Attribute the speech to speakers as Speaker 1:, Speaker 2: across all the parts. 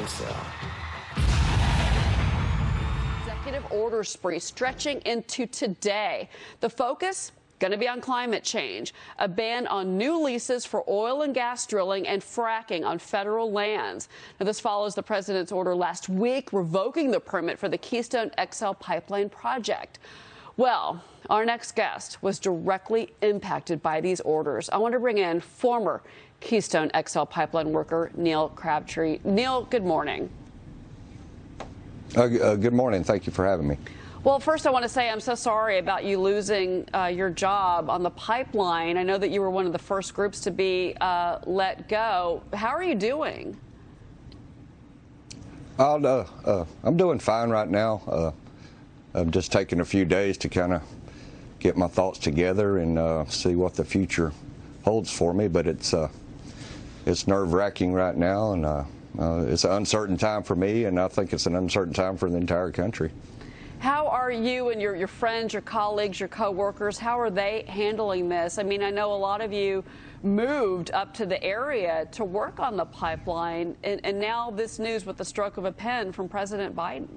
Speaker 1: is.
Speaker 2: Executive order spree stretching into today. The focus going to be on climate change, a ban on new leases for oil and gas drilling and fracking on federal lands. Now, this follows the president's order last week revoking the permit for the Keystone XL pipeline project. Well, our next guest was directly impacted by these orders. I want to bring in former Keystone XL pipeline worker Neil Crabtree. Neil, good morning.
Speaker 3: Good morning. Thank you for having me.
Speaker 2: Well, first I want to say I'm so sorry about you losing your job on the pipeline. I know that you were one of the first groups to be let go. How are you doing?
Speaker 3: I'm doing fine right now. I'm just taking a few days to kind of get my thoughts together and see what the future holds for me. But it's nerve-wracking right now, and it's an uncertain time for me, and I think it's an uncertain time for the entire country.
Speaker 2: How are you and your friends, your colleagues, your coworkers, how are they handling this? I mean, I know a lot of you moved up to the area to work on the pipeline, and now this news with the stroke of a pen from President Biden.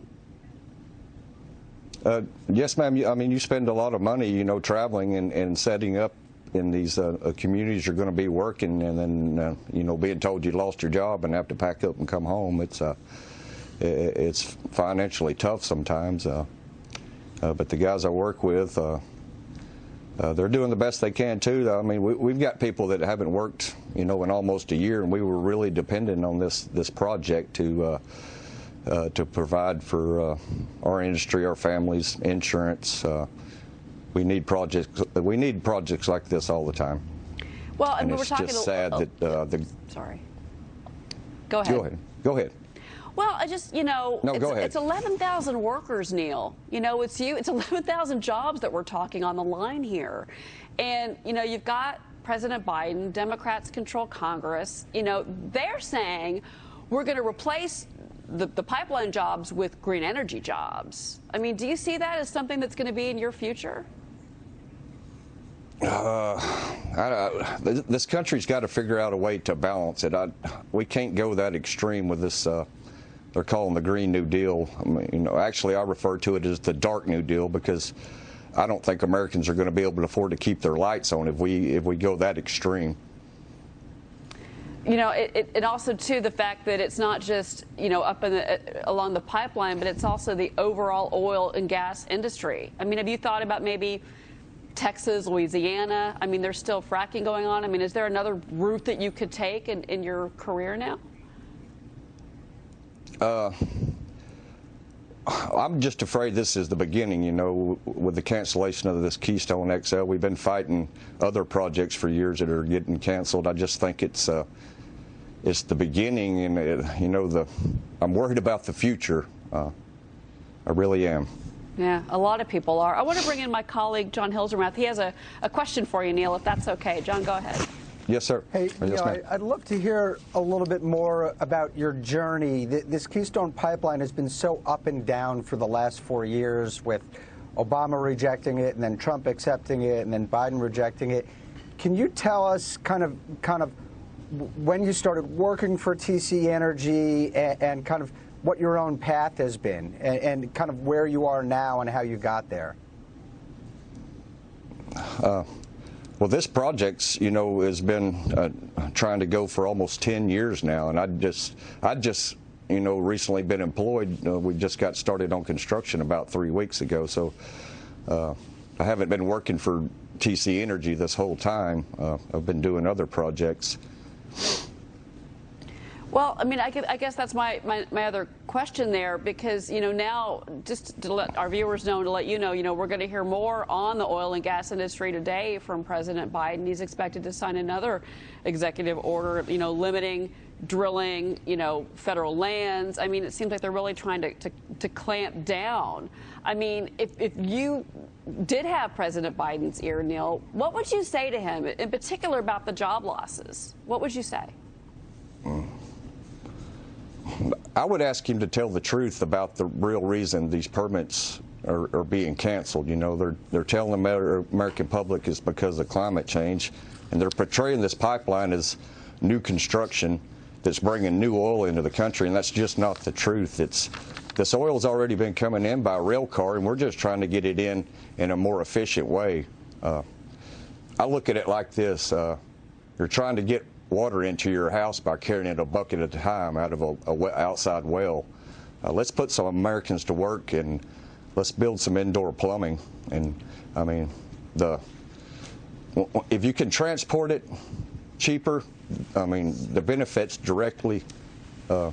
Speaker 3: Yes, ma'am. I mean, you spend a lot of money, you know, traveling and setting up in these communities you're going to be working, and then, you know, being told you lost your job and have to pack up and come home. It's financially tough sometimes, but the guys I work with, they're doing the best they can too. I mean, we've got people that haven't worked, you know, in almost a year, and we were really dependent on this project to provide for our industry, our families, insurance. We need projects. We need projects like this all the time.
Speaker 2: Well, and
Speaker 3: it's just sad that
Speaker 2: sorry. Go ahead.
Speaker 3: Go ahead.
Speaker 2: Well, I just, you know,
Speaker 3: no, go ahead.
Speaker 2: It's 11,000 workers, Neil. You know, it's 11,000 jobs that we're talking on the line here. And, you know, you've got President Biden, Democrats control Congress. You know, they're saying we're going to replace the pipeline jobs with green energy jobs. I mean, do you see that as something that's going to be in your future?
Speaker 3: This country's got to figure out a way to balance it. We can't go that extreme with this. They're calling the Green New Deal. I mean, you know, actually, I refer to it as the Dark New Deal because I don't think Americans are going to be able to afford to keep their lights on if we go that extreme.
Speaker 2: You know, it also, too, the fact that it's not just, you know, up in along the pipeline, but it's also the overall oil and gas industry. I mean, have you thought about maybe Texas, Louisiana? I mean, there's still fracking going on. I mean, is there another route that you could take in your career now?
Speaker 3: I'm just afraid this is the beginning, you know, with the cancellation of this Keystone XL. We've been fighting other projects for years that are getting canceled. I just think it's the beginning, and you know, I'm worried about the future. I really am.
Speaker 2: Yeah, a lot of people are. I want to bring in my colleague, John Hilzermath. He has a question for you, Neil, if that's okay. John, go ahead.
Speaker 3: Yes, sir.
Speaker 1: Hey,
Speaker 3: yes,
Speaker 1: I'd love to hear a little bit more about your journey. This Keystone Pipeline has been so up and down for the last 4 years, with Obama rejecting it, and then Trump accepting it, and then Biden rejecting it. Can you tell us kind of when you started working for TC Energy and kind of what your own path has been and kind of where you are now and how you got there?
Speaker 3: Well, this project's, you know, has been trying to go for almost 10 years now, and I just, you know, recently been employed. We just got started on construction about 3 weeks ago, so I haven't been working for TC Energy this whole time. I've been doing other projects.
Speaker 2: Well, I mean, I guess that's my other question there, because, you know, now, just to let our viewers know, to let you know, we're going to hear more on the oil and gas industry today from President Biden. He's expected to sign another executive order, you know, limiting drilling, you know, federal lands. I mean, it seems like they're really trying to clamp down. I mean, if you did have President Biden's ear, Neil, what would you say to him, in particular about the job losses? What would you say?
Speaker 3: I would ask him to tell the truth about the real reason these permits are being canceled. You know, they're telling the American public it's because of climate change, and they're portraying this pipeline as new construction that's bringing new oil into the country, and that's just not the truth. This oil's already been coming in by rail car, and we're just trying to get it in a more efficient way. I look at it like this. You're trying to get water into your house by carrying it a bucket at a time out of a outside well. Let's put some Americans to work, and let's build some indoor plumbing. And I mean, if you can transport it cheaper, I mean, the benefits directly are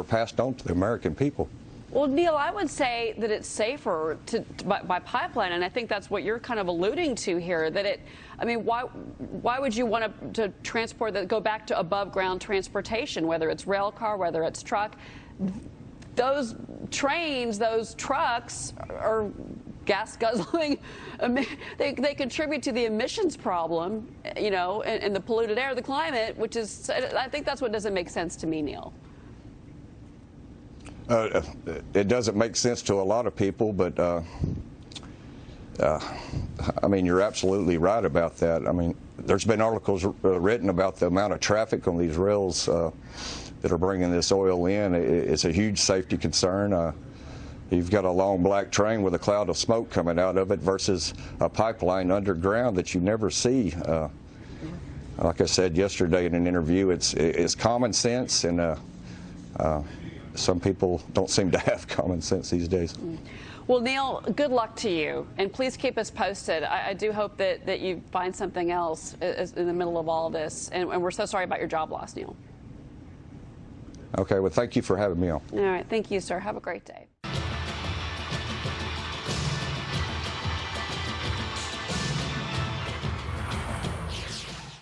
Speaker 3: passed on to the American people.
Speaker 2: Well, Neil, I would say that it's safer by pipeline, and I think that's what you're kind of alluding to here. That I mean, why would you want to transport that, go back to above ground transportation, whether it's rail car, whether it's truck? Those trains, those trucks are gas guzzling. They contribute to the emissions problem, you know, and the polluted air, the climate, which is, I think that's what doesn't make sense to me, Neil.
Speaker 3: It doesn't make sense to a lot of people, but I mean, you're absolutely right about that. I mean, there's been articles written about the amount of traffic on these rails that are bringing this oil in. It's a huge safety concern. You've got a long black train with a cloud of smoke coming out of it versus a pipeline underground that you never see. Like I said yesterday in an interview, it's common sense, and some people don't seem to have common sense these days.
Speaker 2: Well, Neil, good luck to you, and please keep us posted. I do hope that you find something else in the middle of all this, and we're so sorry about your job loss, Neil.
Speaker 3: Okay, well, thank you for having me on.
Speaker 2: All right, thank you, sir. Have a great day.